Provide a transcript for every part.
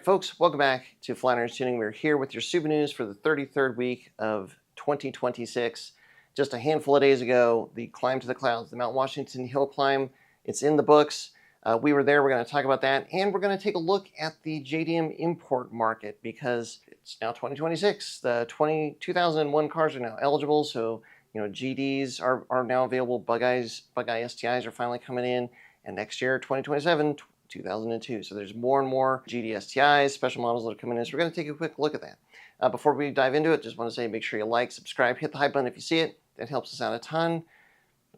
folks, welcome back to Flyers Tuning. We're here with your SubaNews for the 33rd week of 2026. Just a handful of days ago, the climb to the clouds, the Mount Washington Hill climb, it's in the books. We were there. We're going to talk about that, and we're going to take a look at the JDM import market because it's now 2026. The 2001 cars are now eligible, so GDs are now available. Bugeye STIs are finally coming in, and next year, 2027, 2002. So there's more and more GD STIs, special models that are coming in. So we're going to take a quick look at that. Before we dive into it, just want to say make sure you like, subscribe, hit the hype button if you see it. That helps us out a ton.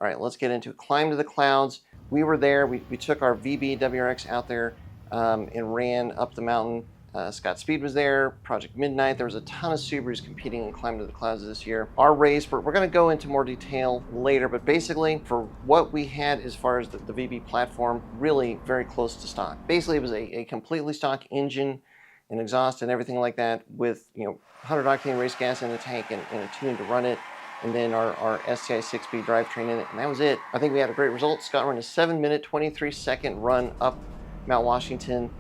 All right, let's get into it. Climb to the clouds. We were there. We took our VB WRX out there and ran up the mountain. Scott Speed was there, Project Midnight. There was a ton of Subarus competing in Climb to the Clouds this year. Our race, we're going to go into more detail later, but basically for what we had as far as the VB platform, really very close to stock. Basically, it was a completely stock engine and exhaust and everything like that with 100 octane race gas in the tank and a tune to run it. And then our STI 6-speed drivetrain in it, and that was it. I think we had a great result. Scott ran a 7-minute, 23-second run up Mount Washington.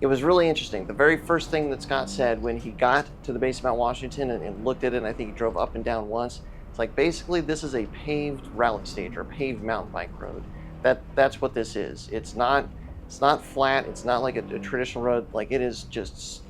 It was really interesting. The very first thing that Scott said when he got to the base of Mount Washington and looked at it, and I think he drove up and down once, it's like basically this is a paved rally stage or a paved mountain bike road. That's what this is. It's not flat. It's not like a traditional road. Like it is just,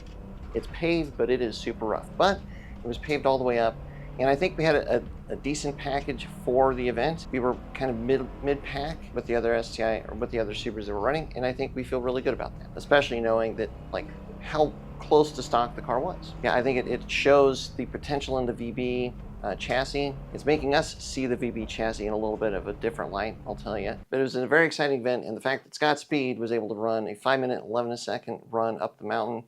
it's paved, but it is super rough. But it was paved all the way up. And I think we had a decent package for the event. We were kind of mid-pack with the other STI or with the other Subarus that were running, and I think we feel really good about that, especially knowing that like how close to stock the car was. Yeah, I think it shows the potential in the VB chassis. It's making us see the VB chassis in a little bit of a different light, I'll tell you. But it was a very exciting event, and the fact that Scott Speed was able to run a 5-minute, 11-second run up the mountain,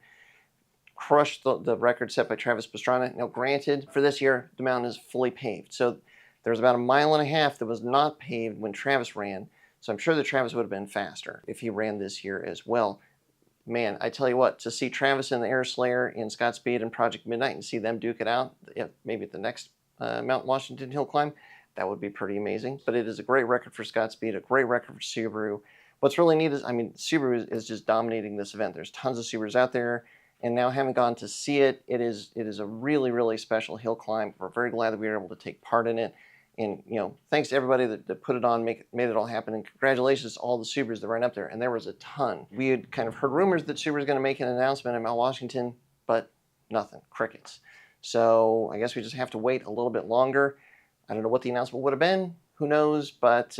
crushed the record set by Travis Pastrana. Now, granted, for this year, the mountain is fully paved. So there's about 1.5 miles that was not paved when Travis ran. So I'm sure that Travis would have been faster if he ran this year as well. Man, I tell you what, to see Travis in the Air Slayer and Scott Speed and Project Midnight and see them duke it out, maybe at the next Mount Washington Hill climb, that would be pretty amazing. But it is a great record for Scott Speed, a great record for Subaru. What's really neat is, Subaru is just dominating this event. There's tons of Subarus out there. And now having gone to see it, it is a really, really special hill climb. We're very glad that we were able to take part in it. And, thanks to everybody that put it on, made it all happen. And congratulations to all the Subarus that ran up there. And there was a ton. We had kind of heard rumors that Subaru was going to make an announcement at Mount Washington, but nothing, crickets. So I guess we just have to wait a little bit longer. I don't know what the announcement would have been. Who knows? But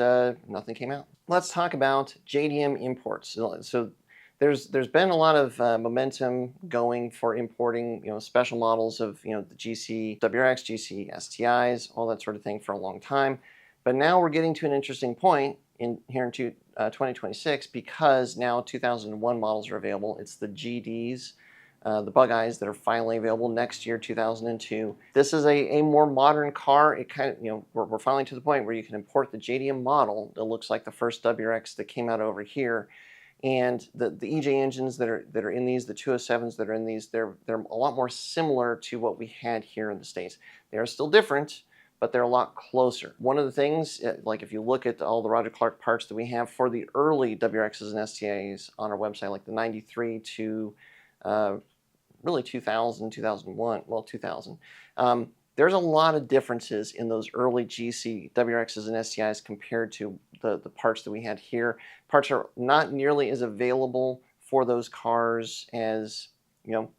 nothing came out. Let's talk about JDM imports. So there's been a lot of momentum going for importing, special models of, the GC WRX, GC STIs, all that sort of thing for a long time. But now we're getting to an interesting point here in 2026 because now 2001 models are available. It's the GDs, the Bugeyes that are finally available next year, 2002. This is a more modern car. It kind of, we're finally to the point where you can import the JDM model that looks like the first WRX that came out over here. And the EJ engines that are in these, the 207s that are in these, they're a lot more similar to what we had here in the States. They are still different, but they're a lot closer. One of the things, like if you look at all the Roger Clark parts that we have for the early WRXs and STAs on our website, like the 93 to really 2000, 2001, well 2000, there's a lot of differences in those early GC WRXs and STIs compared to the parts that we had here. Parts are not nearly as available for those cars as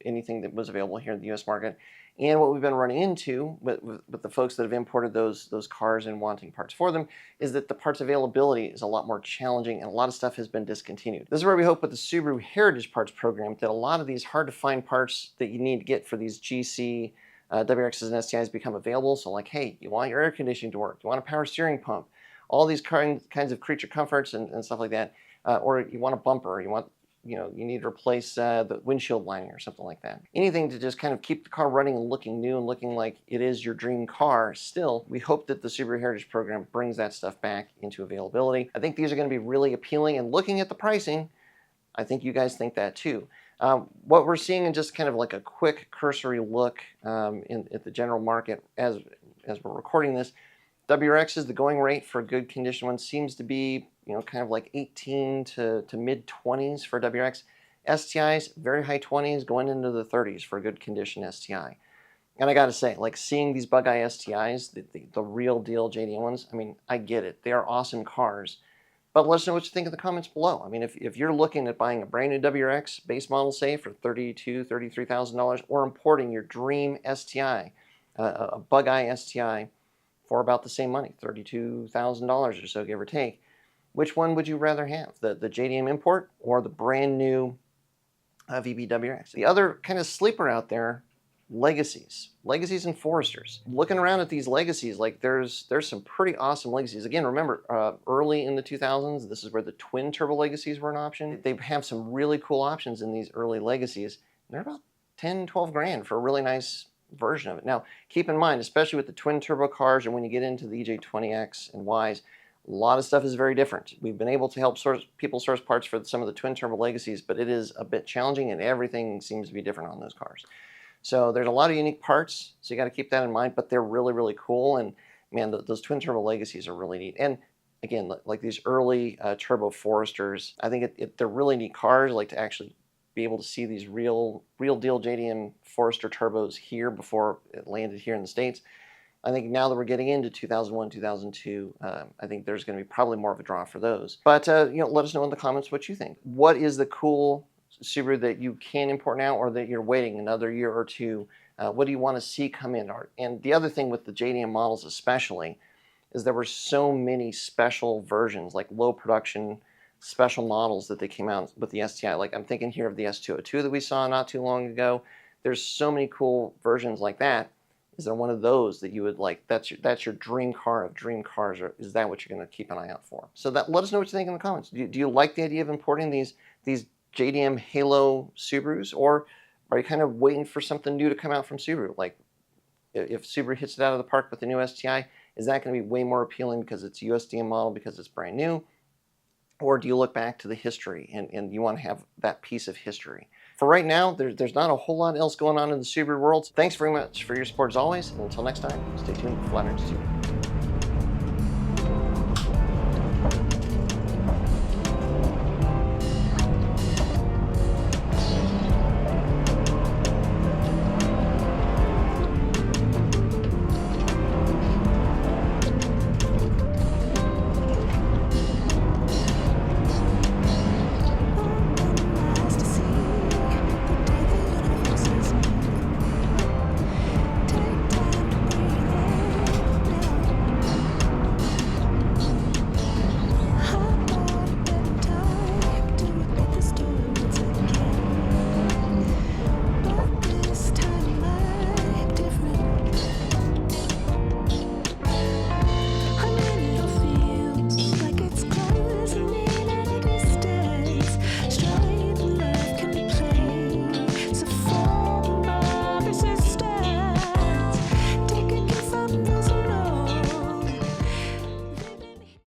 anything that was available here in the U.S. market. And what we've been running into with the folks that have imported those cars and wanting parts for them is that the parts availability is a lot more challenging and a lot of stuff has been discontinued. This is where we hope with the Subaru Heritage Parts program that a lot of these hard to find parts that you need to get for these GC WRXs and STIs become available. So like, hey, you want your air conditioning to work, you want a power steering pump, all these kinds of creature comforts and stuff like that, or you want a bumper, you want, you need to replace the windshield lining or something like that. Anything to just kind of keep the car running and looking new and looking like it is your dream car. Still, we hope that the Subaru Heritage program brings that stuff back into availability. I think these are going to be really appealing, and looking at the pricing, I think you guys think that too. What we're seeing in just kind of like a quick cursory look at the general market as we're recording this, WRX is the going rate for a good condition one seems to be, kind of like 18 to mid 20s for WRX. STIs, very high 20s, going into the 30s for a good condition STI. And I gotta say, like seeing these Bugeye STIs, the real deal JDM ones, I mean, I get it. They are awesome cars. But let us know what you think in the comments below. I mean, if you're looking at buying a brand new WRX base model, say, for $32,000, $33,000, or importing your dream STI, a Bugeye STI, for about the same money, $32,000 or so, give or take, which one would you rather have? The JDM import or the brand new VB WRX? The other kind of sleeper out there, legacies and Foresters. Looking around at these legacies, like there's some pretty awesome legacies. Again, remember, early in the 2000s, this is where the twin turbo legacies were an option. They have some really cool options in these early legacies. They're about 10, 12 grand for a really nice version of it. Now, keep in mind, especially with the twin turbo cars and when you get into the EJ20X and Ys, a lot of stuff is very different. We've been able to help people source parts for some of the twin turbo legacies, but it is a bit challenging and everything seems to be different on those cars. So there's a lot of unique parts, so you got to keep that in mind, but they're really, really cool. And man, those twin turbo legacies are really neat. And again, like these early turbo Foresters, I think they're really neat cars. Like to actually be able to see these real deal JDM Forester turbos here before it landed here in the States. I think now that we're getting into 2001, 2002, I think there's going to be probably more of a draw for those. But let us know in the comments what you think. What is the cool Subaru that you can import now, or that you're waiting another year or two? What do you want to see come in? And the other thing with the JDM models especially is there were so many special versions, like low production special models that they came out with the STI. Like I'm thinking here of the S202 that we saw not too long ago. There's so many cool versions like that. Is there one of those that you would like? That's your dream car of dream cars, or is that what you're going to keep an eye out for? So let us know what you think in the comments. Do you like the idea of importing these JDM Halo Subarus, or are you kind of waiting for something new to come out from Subaru? Like if Subaru hits it out of the park with the new STI, is that going to be way more appealing because it's a USDM model, because it's brand new? Or do you look back to the history and you want to have that piece of history? For right now, there's not a whole lot else going on in the Subaru world. Thanks very much for your support as always, and until next time, stay tuned for Flat Earth Subaru.